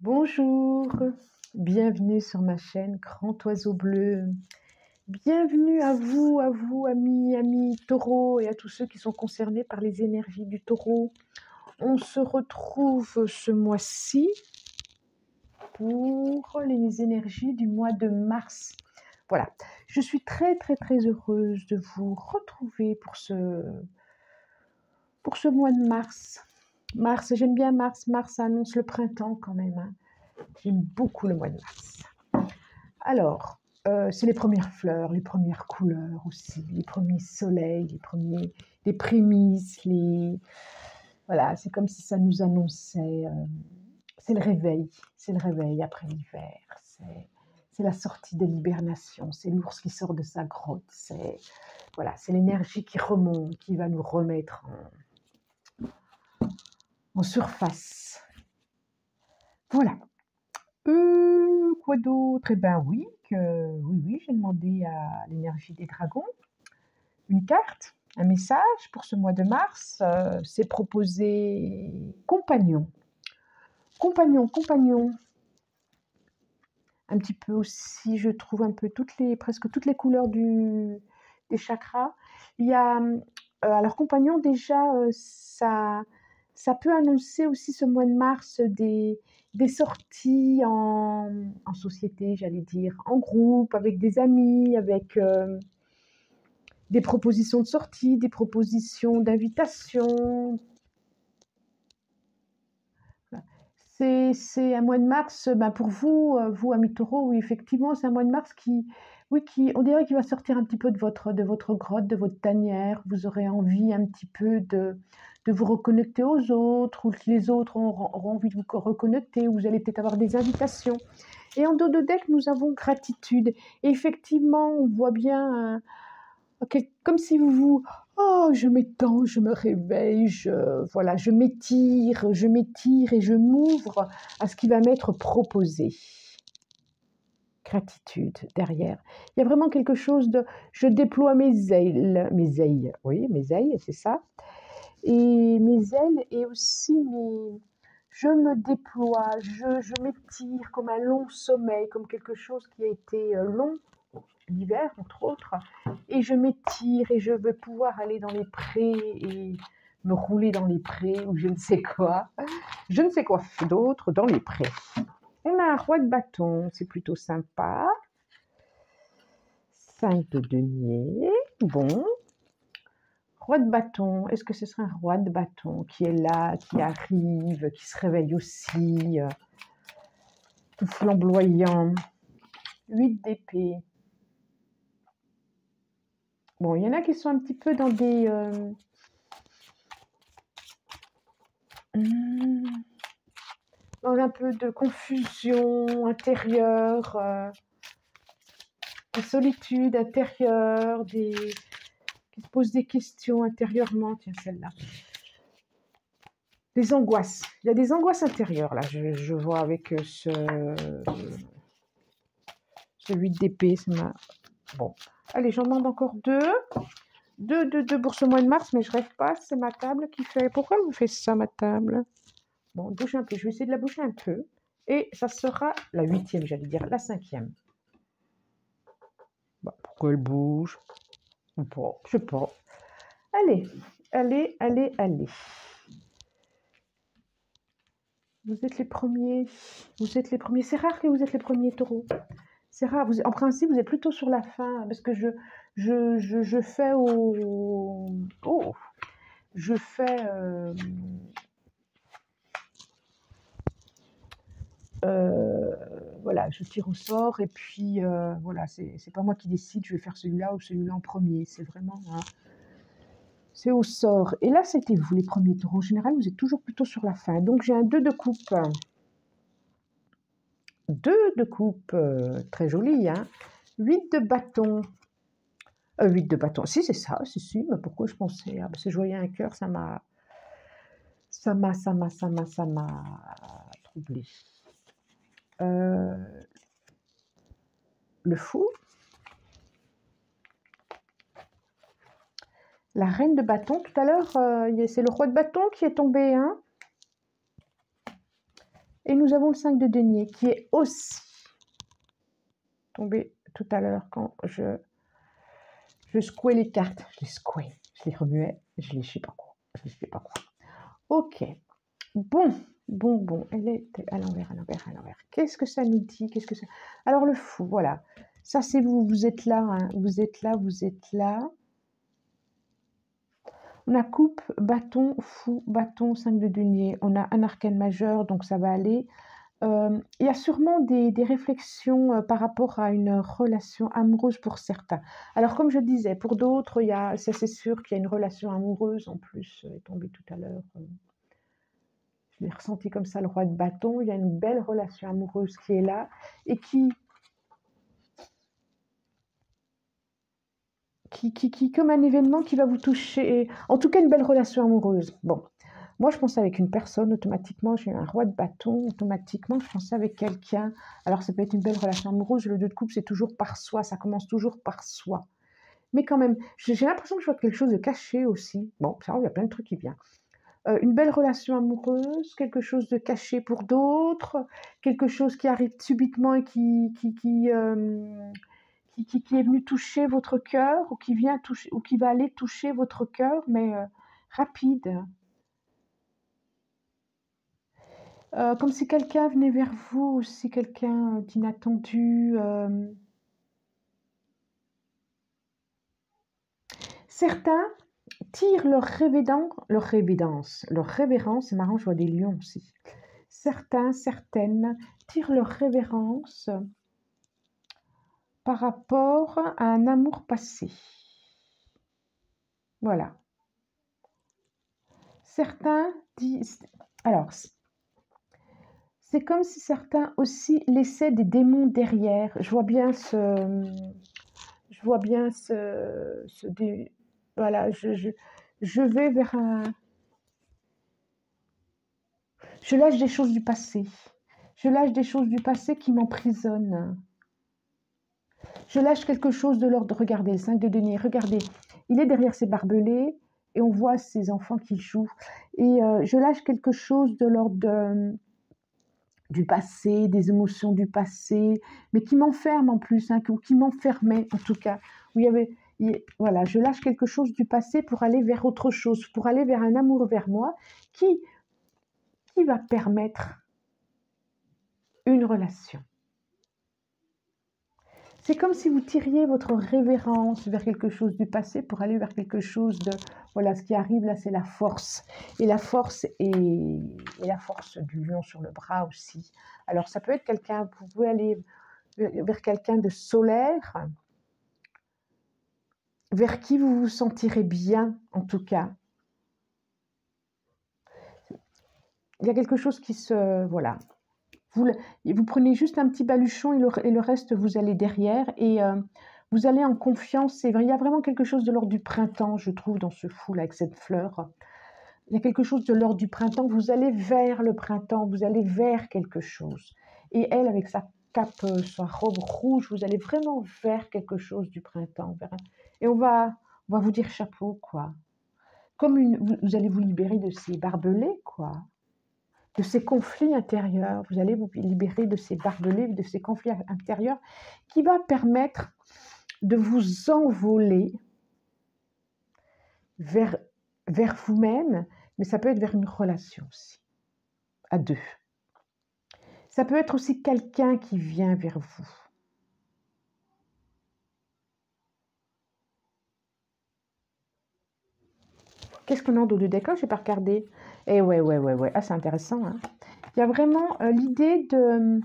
Bonjour, bienvenue sur ma chaîne Grand Oiseau Bleu. Bienvenue à vous, amis taureaux et à tous ceux qui sont concernés par les énergies du taureau. On se retrouve ce mois-ci pour les énergies du mois de mars. Voilà, je suis très heureuse de vous retrouver pour ce mois de mars. Mars, j'aime bien Mars. Mars annonce le printemps quand même, hein. J'aime beaucoup le mois de mars. Alors, c'est les premières fleurs, les premières couleurs aussi, les premiers soleils, les prémices, voilà, c'est comme si ça nous annonçait, c'est le réveil après l'hiver, c'est la sortie de l'hibernation, c'est l'ours qui sort de sa grotte, voilà, c'est l'énergie qui remonte, qui va nous remettre en surface. Voilà. Quoi d'autre? Eh ben oui, j'ai demandé à l'énergie des dragons une carte, un message pour ce mois de mars. C'est proposé compagnon. Compagnon. Un petit peu aussi, je trouve un peu presque toutes les couleurs des chakras. Il y a, alors compagnon déjà, ça peut annoncer aussi ce mois de mars des sorties en société, j'allais dire, en groupe, avec des amis, avec des propositions de sortie, des propositions d'invitation. C'est un mois de mars, pour vous, amis taureaux, oui, effectivement, c'est un mois de mars on dirait qu'il va sortir un petit peu de votre grotte, de votre tanière. Vous aurez envie un petit peu de vous reconnecter aux autres, ou que les autres auront envie de vous reconnecter, ou vous allez peut-être avoir des invitations. Et en dos de deck, nous avons gratitude. Et effectivement, on voit bien comme si oh, je m'étends, je me réveille, voilà, je m'étire et je m'ouvre à ce qui va m'être proposé. Gratitude derrière. Il y a vraiment quelque chose de... Je déploie mes ailes, oui, mes ailes, c'est ça. Et mes ailes et aussi je me déploie, je m'étire comme un long sommeil, comme quelque chose qui a été long, l'hiver entre autres, et je m'étire et je veux pouvoir aller dans les prés et me rouler dans les prés ou je ne sais quoi d'autre dans les prés. On a un roi de bâton, c'est plutôt sympa. 5 de denier, bon. Roi de bâton, est-ce que ce serait un roi de bâton qui est là, qui arrive, qui se réveille aussi, tout flamboyant. 8 d'épée. Bon, il y en a qui sont un petit peu dans des... dans un peu de confusion intérieure, de solitude intérieure, qui se posent des questions intérieurement. Tiens, celle-là. Des angoisses. Il y a des angoisses intérieures, là, je vois avec ce 8 d'épée. Bon. Allez, j'en demande encore 2. 2 pour ce mois de mars, mais je rêve pas, c'est ma table qui fait... Pourquoi vous faites ça, ma table? Bon, bouge un peu, je vais essayer de la bouger un peu. Et ça sera la 8e, j'allais dire, la 5e. Bah, pourquoi elle bouge? Ou pas, je sais pas. Allez. Vous êtes les premiers. C'est rare que vous êtes les premiers taureaux. C'est rare. En principe, vous êtes plutôt sur la fin, parce que je fais au... Oh! Je fais... voilà, je tire au sort et puis voilà, c'est pas moi qui décide, je vais faire celui-là ou celui-là en premier, c'est vraiment, hein, c'est au sort. Et là, c'était vous les premiers taureaux. En général, vous êtes toujours plutôt sur la fin. Donc j'ai un 2 de coupe. 2 de coupe, très joli, hein. 8 de bâton. 8 de bâton, si c'est ça, si, mais pourquoi je pensais, ah, parce que je voyais un cœur, ça m'a troublé. Le fou. La reine de bâton, tout à l'heure, c'est le roi de bâton qui est tombé, hein. Et nous avons le 5 de denier qui est aussi tombé tout à l'heure quand je secouais les cartes. Je les secouais, je les remuais, je les sais pas quoi. Je sais pas quoi. Ok. Bon. Elle est à l'envers. Qu'est-ce que ça nous dit? Qu'est-ce que ça... Alors le fou, voilà. Ça c'est vous. Vous êtes là, hein. Vous êtes là. On a coupe, bâton, fou, bâton, 5 de denier. On a un arcane majeur, donc ça va aller. Il y a sûrement des réflexions par rapport à une relation amoureuse pour certains. Alors, comme je disais, pour d'autres, ça c'est sûr qu'il y a une relation amoureuse. En plus, est tombé tout à l'heure. Je l'ai ressenti comme ça, le roi de bâton. Il y a une belle relation amoureuse qui est là et qui comme un événement qui va vous toucher. En tout cas, une belle relation amoureuse. Bon. Moi, je pensais avec une personne, automatiquement, j'ai eu un roi de bâton, automatiquement, je pensais avec quelqu'un. Alors, ça peut être une belle relation amoureuse, le 2 de coupe, c'est toujours par soi, ça commence toujours par soi. Mais quand même, j'ai l'impression que je vois quelque chose de caché aussi. Bon, ça, il y a plein de trucs qui viennent. Une belle relation amoureuse, quelque chose de caché pour d'autres, quelque chose qui arrive subitement et qui est venu toucher votre cœur, ou qui vient toucher, ou qui va aller toucher votre cœur, mais rapide. Comme si quelqu'un venait vers vous, ou si quelqu'un d'inattendu. Certains tirent leur révérence, c'est marrant, je vois des lions aussi. Certaines tirent leur révérence par rapport à un amour passé. Voilà. Certains disent... Alors, c'est comme si certains aussi laissaient des démons derrière. Je vois bien voilà, je vais vers un... Je lâche des choses du passé. Je lâche des choses du passé qui m'emprisonnent. Je lâche quelque chose de l'ordre... Regardez, le 5 de denier, regardez. Il est derrière ses barbelés et on voit ses enfants qui jouent. Et je lâche quelque chose de l'ordre du passé, des émotions du passé, mais qui m'enferme en plus, hein, ou qui m'enfermait en tout cas. Où voilà, je lâche quelque chose du passé pour aller vers autre chose, pour aller vers un amour vers moi qui va permettre une relation. C'est comme si vous tiriez votre révérence vers quelque chose du passé pour aller vers quelque chose de... Voilà, ce qui arrive là, c'est la force. Et la force la force du lion sur le bras aussi. Alors, ça peut être quelqu'un, vous pouvez aller vers quelqu'un de solaire, vers qui vous vous sentirez bien, en tout cas. Il y a quelque chose qui se... Voilà. Vous prenez juste un petit baluchon et le reste, vous allez derrière et vous allez en confiance. C'est vrai, il y a vraiment quelque chose de l'ordre du printemps, je trouve, dans ce fou là avec cette fleur. Il y a quelque chose de l'ordre du printemps. Vous allez vers le printemps, vous allez vers quelque chose. Et elle, avec sa cape, sa robe rouge, vous allez vraiment vers quelque chose du printemps. Et on va vous dire chapeau, quoi. Vous allez vous libérer de ces barbelés, quoi. De ces conflits intérieurs. Vous allez vous libérer de ces barbelés, de ces conflits intérieurs qui va permettre de vous envoler vers vous-même, mais ça peut être vers une relation aussi, à deux. Ça peut être aussi quelqu'un qui vient vers vous. Qu'est-ce qu'on a en dos de décor? Je n'ai pas regardé. Eh ouais. Ah, c'est intéressant, hein. Il y a vraiment l'idée de...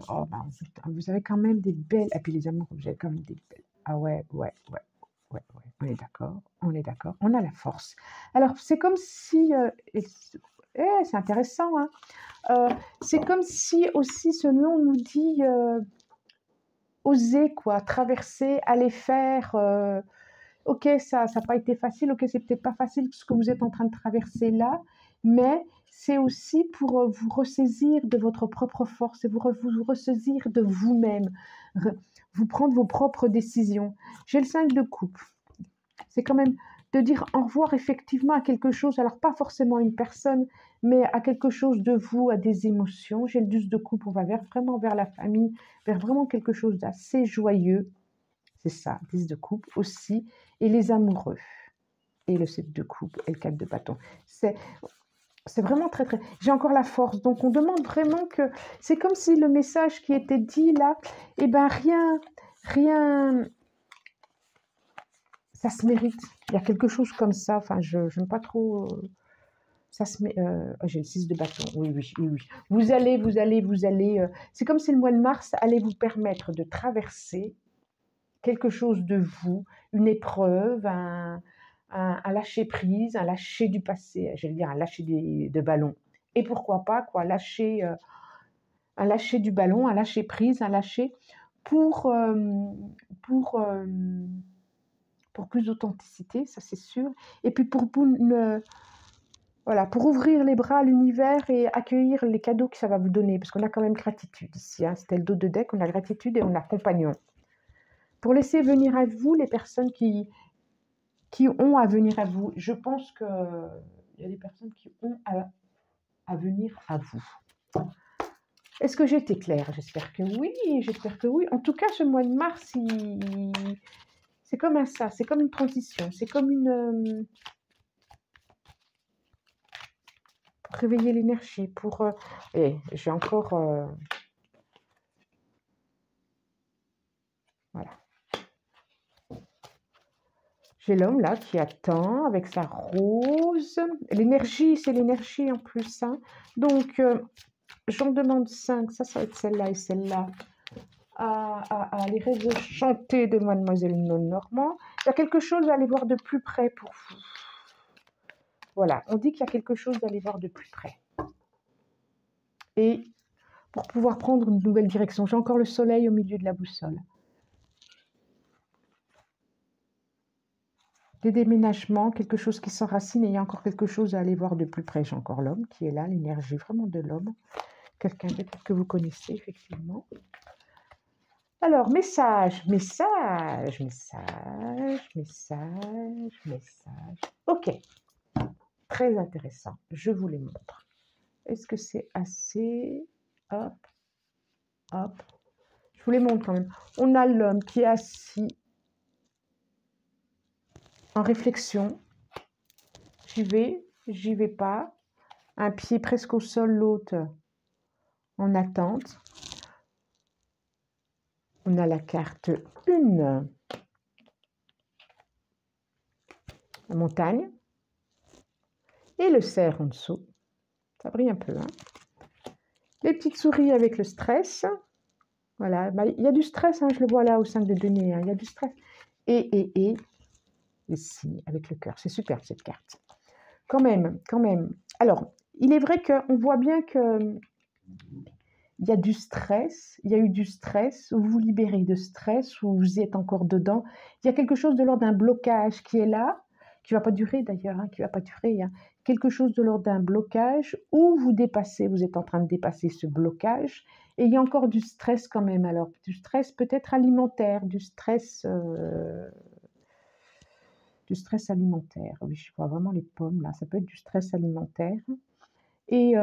Oh, ben, vous avez quand même des belles... Et puis les amours, vous avez quand même des belles... Ah ouais. On est d'accord. On a la force. Alors, c'est comme si... c'est intéressant, hein. C'est comme si aussi ce lion nous dit... oser, quoi. Traverser, aller faire... ok, ça n'a pas été facile. Ok, c'est peut-être pas facile ce que vous êtes en train de traverser là. Mais c'est aussi pour vous ressaisir de votre propre force et vous ressaisir de vous-même, vous prendre vos propres décisions. J'ai le 5 de coupe. C'est quand même de dire au revoir effectivement à quelque chose, alors pas forcément une personne, mais à quelque chose de vous, à des émotions. J'ai le 10 de coupe, on va vraiment vers la famille, vers vraiment quelque chose d'assez joyeux. C'est ça, 10 de coupe aussi, et les amoureux. Et le 7 de coupe et le 4 de bâton. C'est vraiment très, très... J'ai encore la force. Donc, on demande vraiment que... C'est comme si le message qui était dit là, eh ben rien... Ça se mérite. Il y a quelque chose comme ça. Enfin, je n'aime pas trop... ça se met... j'ai le 6 de bâton. Oui, oui, oui, oui. Vous allez... c'est comme si le mois de mars allait vous permettre de traverser quelque chose de vous, une épreuve, un lâcher prise, un lâcher du passé, j'allais dire un lâcher de ballon. Et pourquoi pas, quoi, un lâcher du ballon, un lâcher prise, un lâcher pour, pour, euh, pour plus d'authenticité, ça c'est sûr. Et puis voilà, pour ouvrir les bras à l'univers et accueillir les cadeaux que ça va vous donner, parce qu'on a quand même gratitude ici. Hein. C'était le dos de deck, on a gratitude et on a compagnon. Pour laisser venir à vous les personnes qui ont à venir à vous. Je pense qu'il y a des personnes qui ont à venir à vous. Est-ce que j'ai été claire? J'espère que oui, j'espère que oui. En tout cas, ce mois de mars, c'est comme ça, c'est comme une transition, c'est comme une... pour réveiller l'énergie, pour... et j'ai encore... voilà. J'ai l'homme là qui attend avec sa rose. L'énergie, c'est l'énergie en plus. Hein. Donc, j'en demande 5. Ça va être celle-là et celle-là. Les rêves chantés de Mademoiselle Non-Normand. Il y a quelque chose à aller voir de plus près pour vous. Voilà, on dit qu'il y a quelque chose à aller voir de plus près. Et pour pouvoir prendre une nouvelle direction. J'ai encore le soleil au milieu de la boussole. Des déménagements, quelque chose qui s'enracine et il y a encore quelque chose à aller voir de plus près. J'ai encore l'homme qui est là, l'énergie vraiment de l'homme. Quelqu'un peut-être que vous connaissez, effectivement. Alors, message. Ok, très intéressant. Je vous les montre. Est-ce que c'est assez? Hop, hop. Je vous les montre quand même. On a l'homme qui est assis en réflexion. J'y vais pas. Un pied presque au sol, l'autre en attente. On a la carte 1, la montagne, et le cerf en dessous. Ça brille un peu. Hein. Les petites souris avec le stress. Voilà, bah, il y a du stress, hein, je le vois là au 5 de denier. Hein, il y a du stress. Et ici, avec le cœur. C'est super cette carte. Quand même. Alors, il est vrai qu'on voit bien que il y a du stress, il y a eu du stress, vous vous libérez de stress, ou vous êtes encore dedans. Il y a quelque chose de l'ordre d'un blocage qui est là, qui ne va pas durer d'ailleurs, hein, qui va pas durer. Hein. Quelque chose de l'ordre d'un blocage, où vous dépassez, vous êtes en train de dépasser ce blocage, et il y a encore du stress quand même. Alors, du stress peut-être alimentaire, du stress alimentaire. Oui, je vois vraiment les pommes là, ça peut être du stress alimentaire. Et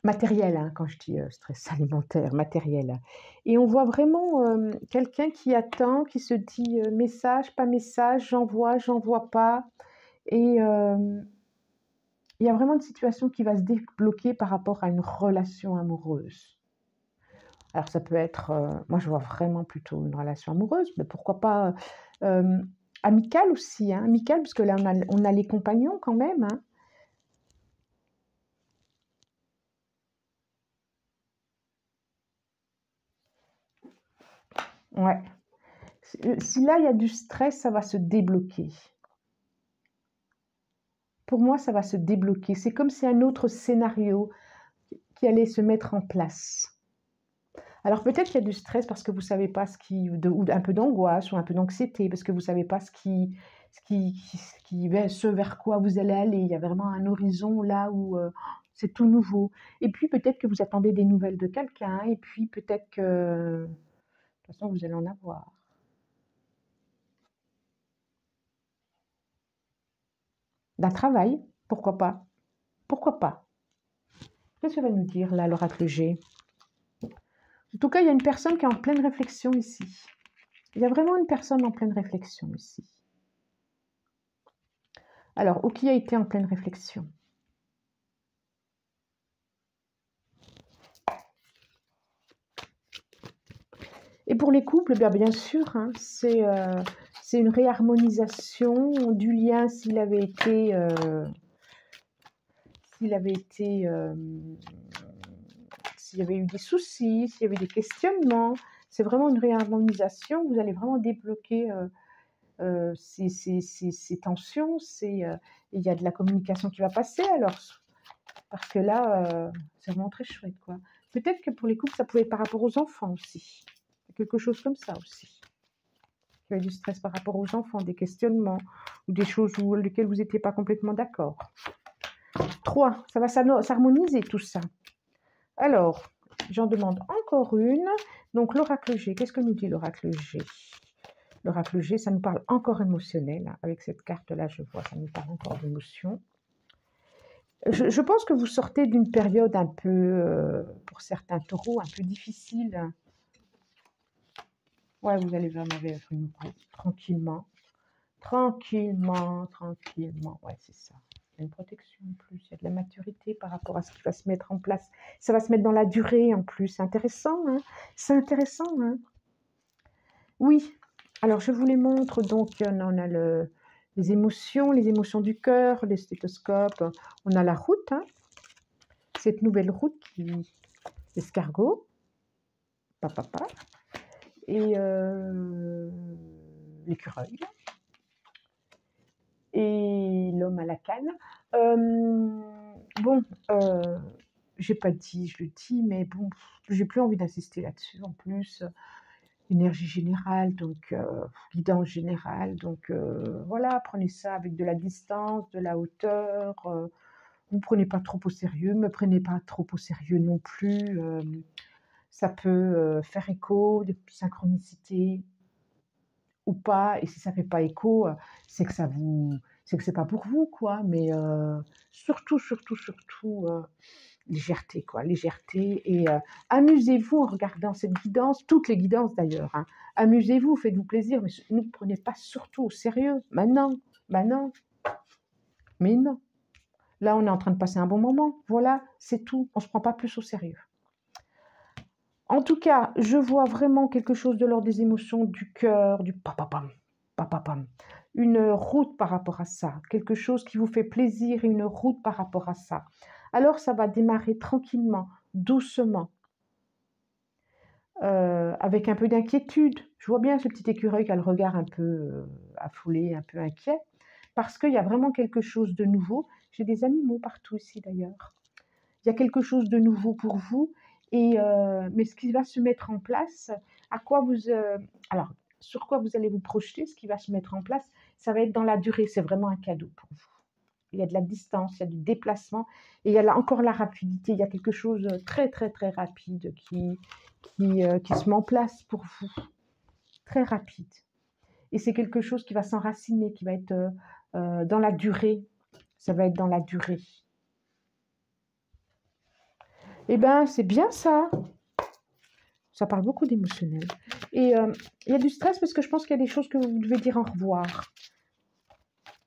matériel, hein, quand je dis stress alimentaire, matériel. Et on voit vraiment quelqu'un qui attend, qui se dit message, pas message, j'envoie pas. Et il y a vraiment une situation qui va se débloquer par rapport à une relation amoureuse. Alors ça peut être, moi je vois vraiment plutôt une relation amoureuse, mais pourquoi pas amicale aussi, hein, amicale, parce que là on a les compagnons quand même. Hein. Ouais. Si là, il y a du stress, ça va se débloquer. Pour moi, ça va se débloquer. C'est comme si un autre scénario qui allait se mettre en place. Alors peut-être qu'il y a du stress parce que vous ne savez pas ou un peu d'angoisse ou un peu d'anxiété parce que vous ne savez pas ce vers quoi vous allez aller. Il y a vraiment un horizon là où c'est tout nouveau. Et puis peut-être que vous attendez des nouvelles de quelqu'un et puis peut-être que de toute façon vous allez en avoir. d'un travail, pourquoi pas? Pourquoi pas? Qu'est-ce que va nous dire là, l'oracle G? En tout cas, il y a une personne qui est en pleine réflexion ici. Il y a vraiment une personne en pleine réflexion ici. Alors, ou qui a été en pleine réflexion? Et pour les couples, bien sûr, hein, c'est une réharmonisation du lien s'il y avait eu des soucis, s'il y avait des questionnements. C'est vraiment une réharmonisation. Vous allez vraiment débloquer ces tensions. Il y a de la communication qui va passer alors. Parce que là, c'est vraiment très chouette, quoi. Peut-être que pour les couples, ça pouvait être par rapport aux enfants aussi. Quelque chose comme ça aussi. Il y avait du stress par rapport aux enfants, des questionnements, ou des choses lesquelles vous n'étiez pas complètement d'accord. 3, ça va s'harmoniser tout ça. Alors, j'en demande encore une. Donc, l'oracle G, qu'est-ce que nous dit l'oracle G? L'oracle G, ça nous parle encore émotionnel. Hein. Avec cette carte-là, je vois, ça nous parle encore d'émotion. Je pense que vous sortez d'une période un peu, pour certains taureaux, un peu difficile. Ouais, vous allez vraiment vers une pause, tranquillement. Tranquillement. Ouais, c'est ça. Il y a une protection en plus, il y a de la maturité par rapport à ce qui va se mettre en place. Ça va se mettre dans la durée en plus. C'est intéressant, hein? C'est intéressant, hein? Oui. Alors, je vous les montre. Donc, on a les émotions du cœur, les stéthoscopes. On a la route, hein? Cette nouvelle route l'escargot, papa, et l'écureuil, et l'homme à la canne. Bon, j'ai pas dit, je le dis, mais bon, j'ai plus envie d'insister là-dessus. En plus, énergie générale, donc guidance générale, donc voilà, prenez ça avec de la distance, de la hauteur. Vous ne prenez pas trop au sérieux, me prenez pas trop au sérieux non plus. Ça peut faire écho, de synchronicité ou pas. Et si ça fait pas écho, c'est que c'est pas pour vous, quoi. Mais surtout, légèreté, quoi, légèreté. Et amusez-vous en regardant cette guidance, toutes les guidances d'ailleurs. Hein. Amusez-vous, faites-vous plaisir, mais ne vous prenez pas surtout au sérieux. Maintenant, mais non. Là, on est en train de passer un bon moment. Voilà, c'est tout. On ne se prend pas plus au sérieux. En tout cas, je vois vraiment quelque chose de l'ordre des émotions, du cœur, du papapam, papapam. Une route par rapport à ça, quelque chose qui vous fait plaisir et une route par rapport à ça. Alors, ça va démarrer tranquillement, doucement, avec un peu d'inquiétude. Je vois bien ce petit écureuil qui a le regard un peu affolé, un peu inquiet, parce qu'il y a vraiment quelque chose de nouveau. J'ai des animaux partout ici d'ailleurs. Il y a quelque chose de nouveau pour vous. Mais ce qui va se mettre en place, alors, sur quoi vous allez vous projeter, ce qui va se mettre en place, ça va être dans la durée. C'est vraiment un cadeau pour vous. Il y a de la distance, il y a du déplacement, et il y a là encore la rapidité. Il y a quelque chose de très, très, très rapide qui se met en place pour vous. Très rapide. Et c'est quelque chose qui va s'enraciner, qui va être dans la durée. Ça va être dans la durée. Eh bien, c'est bien ça. Ça parle beaucoup d'émotionnel. Et il y a du stress parce que je pense qu'il y a des choses que vous devez dire au revoir.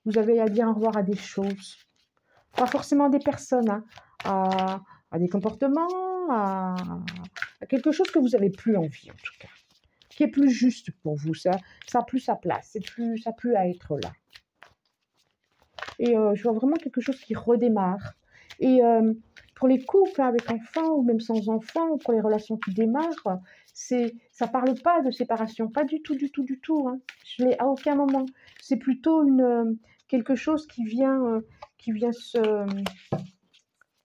Vous avez à dire au revoir à des choses. Pas forcément à des personnes, hein, à des comportements, à quelque chose que vous n'avez plus envie en tout cas. Qui est plus juste pour vous. Ça a plus sa place. Ça a plus à être là. Et je vois vraiment quelque chose qui redémarre. Et pour les couples avec enfants ou même sans enfants, pour les relations qui démarrent, ça parle pas de séparation, pas du tout, du tout, du tout. Hein. Je l'ai à aucun moment. C'est plutôt quelque chose qui vient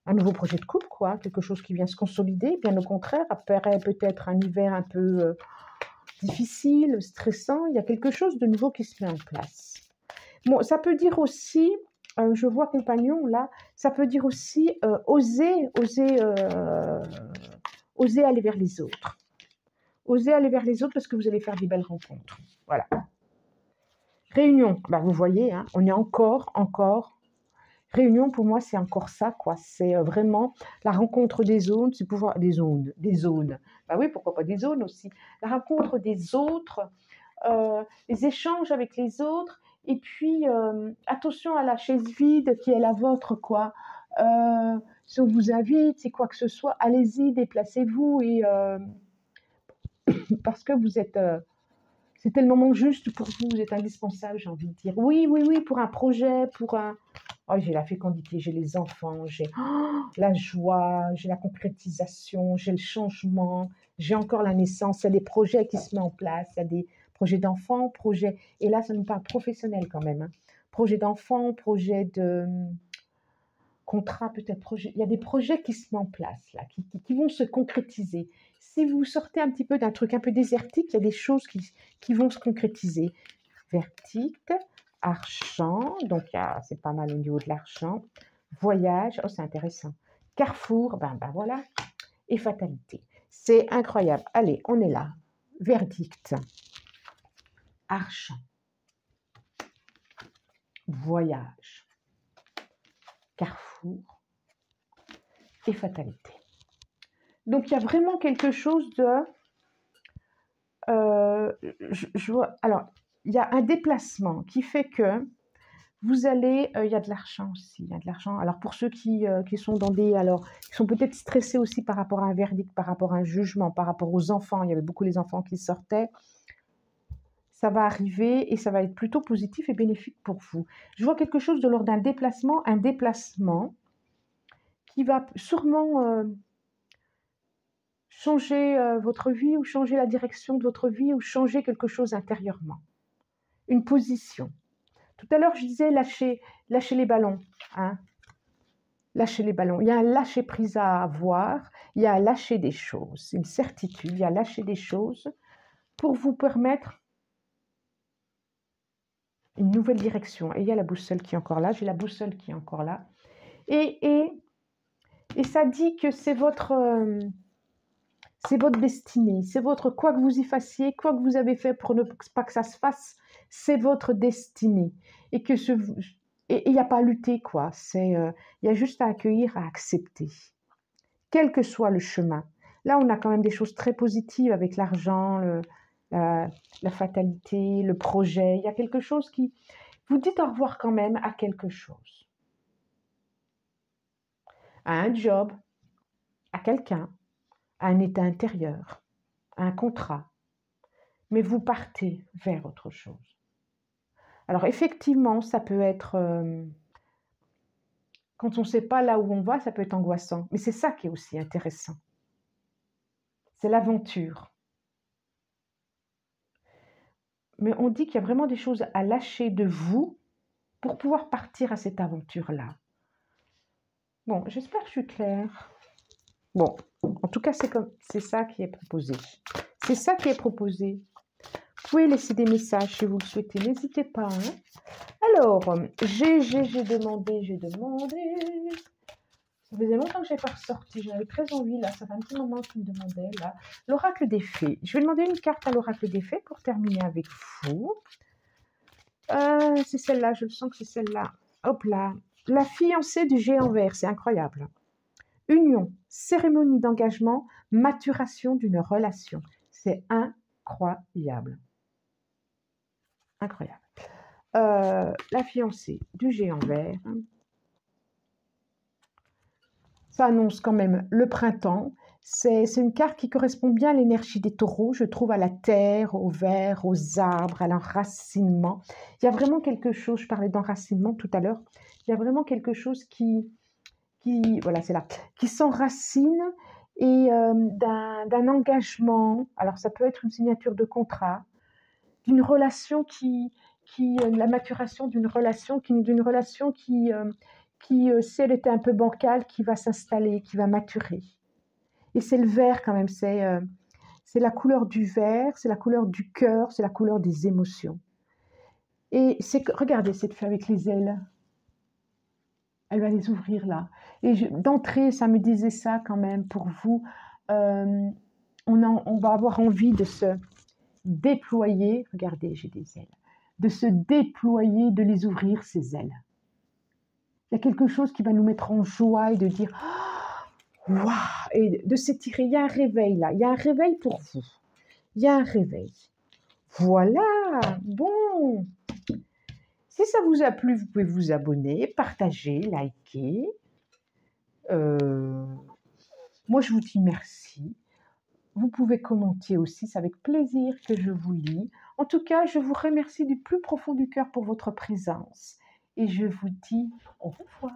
un nouveau projet de couple, quoi. Quelque chose qui vient se consolider. Bien au contraire, après peut-être un hiver un peu difficile, stressant, il y a quelque chose de nouveau qui se met en place. Bon, ça peut dire aussi, je vois compagnon là, ça peut dire aussi oser aller vers les autres. Oser aller vers les autres parce que vous allez faire des belles rencontres. Voilà. Réunion, vous voyez, hein, on est encore Réunion, pour moi, c'est encore ça, quoi. C'est vraiment la rencontre des zones, c'est pouvoir des zones. Bah oui, pourquoi pas des zones aussi. La rencontre des autres, les échanges avec les autres, et puis attention à la chaise vide qui est la vôtre, quoi. Si on vous invite, si quoi que ce soit, allez-y, déplacez-vous, et parce que vous êtes, c'était le moment juste pour vous, vous êtes indispensable, j'ai envie de dire. Oui, oui, oui, pour un projet, pour un... Oh, j'ai la fécondité, j'ai les enfants, j'ai la joie, j'ai la concrétisation, j'ai le changement, j'ai encore la naissance, il y a des projets qui se mettent en place, il y a des projets d'enfants, projets... Et là, ça nous parle professionnel quand même, hein. Projet d'enfants, projet de contrat, peut-être projet. Il y a des projets qui se mettent en place, là, qui vont se concrétiser. Si vous sortez un petit peu d'un truc un peu désertique, il y a des choses qui vont se concrétiser. Vertique, argent, donc c'est pas mal au niveau de l'argent. Voyage, oh c'est intéressant. Carrefour, ben voilà. Et fatalité. C'est incroyable. Allez, on est là. Verdict, argent, voyage, carrefour et fatalité. Donc, il y a vraiment quelque chose de... je vois, alors, il y a un déplacement qui fait que vous allez... il y a de l'argent aussi, il y a de l'argent. Alors, pour ceux qui sont dans des... Alors, qui sont peut-être stressés aussi par rapport à un verdict, par rapport à un jugement, par rapport aux enfants. Il y avait beaucoup les enfants qui sortaient. Ça va arriver et ça va être plutôt positif et bénéfique pour vous. Je vois quelque chose de l'ordre d'un déplacement, un déplacement qui va sûrement changer votre vie, ou changer la direction de votre vie, ou changer quelque chose intérieurement. Une position. Tout à l'heure, je disais lâcher les ballons. Hein, lâcher les ballons. Il y a un lâcher-prise à avoir, il y a un lâcher des choses, une certitude, il y a lâcher des choses pour vous permettre une nouvelle direction. Et il y a la boussole qui est encore là, j'ai la boussole qui est encore là. Et ça dit que c'est votre destinée, c'est votre, quoi que vous y fassiez, quoi que vous avez fait pour ne pas que ça se fasse, c'est votre destinée. Et que il n'y a pas à lutter, quoi. Il y a juste à accueillir, à accepter. Quel que soit le chemin. Là, on a quand même des choses très positives avec l'argent, la fatalité, le projet. Il y a quelque chose qui... Vous dites au revoir quand même à quelque chose. À un job, à quelqu'un, à un état intérieur, à un contrat. Mais vous partez vers autre chose. Alors effectivement, ça peut être... quand on ne sait pas là où on va, ça peut être angoissant. Mais c'est ça qui est aussi intéressant. C'est l'aventure. Mais on dit qu'il y a vraiment des choses à lâcher de vous pour pouvoir partir à cette aventure-là. Bon, j'espère que je suis claire. Bon, en tout cas, c'est ça qui est proposé. C'est ça qui est proposé. Vous pouvez laisser des messages si vous le souhaitez. N'hésitez pas. Hein. Alors, j'ai demandé. Ça faisait longtemps que je n'ai pas ressorti. J'avais très envie, là. Ça fait un petit moment qu'il me demandait, là. L'oracle des fées. Je vais demander une carte à l'oracle des fées pour terminer avec vous. C'est celle-là. Je sens que c'est celle-là. Hop là. La fiancée du géant vert. C'est incroyable. Union, cérémonie d'engagement, maturation d'une relation. C'est incroyable. Incroyable. La fiancée du géant vert. Ça annonce quand même le printemps. C'est une carte qui correspond bien à l'énergie des taureaux, je trouve, à la terre, au vert, aux arbres, à l'enracinement. Il y a vraiment quelque chose, je parlais d'enracinement tout à l'heure, il y a vraiment quelque chose qui voilà, c'est là, qui s'enracine, et d'un engagement. Alors ça peut être une signature de contrat, d'une relation la maturation d'une relation qui, si elle était un peu bancale, qui va s'installer, qui va maturer. Et c'est le vert quand même, c'est la couleur du vert, c'est la couleur du cœur, c'est la couleur des émotions. Et regardez cette fée avec les ailes. Elle va les ouvrir là. Et d'entrée, ça me disait ça quand même pour vous. On va avoir envie de se déployer. Regardez, j'ai des ailes. De se déployer, de les ouvrir, ces ailes. Il y a quelque chose qui va nous mettre en joie et de dire waouh, et de s'étirer. Il y a un réveil là, il y a un réveil pour vous. Il y a un réveil. Voilà, bon. Si ça vous a plu, vous pouvez vous abonner, partager, liker. Moi, je vous dis merci. Vous pouvez commenter aussi, c'est avec plaisir que je vous lis. En tout cas, je vous remercie du plus profond du cœur pour votre présence et je vous dis au revoir.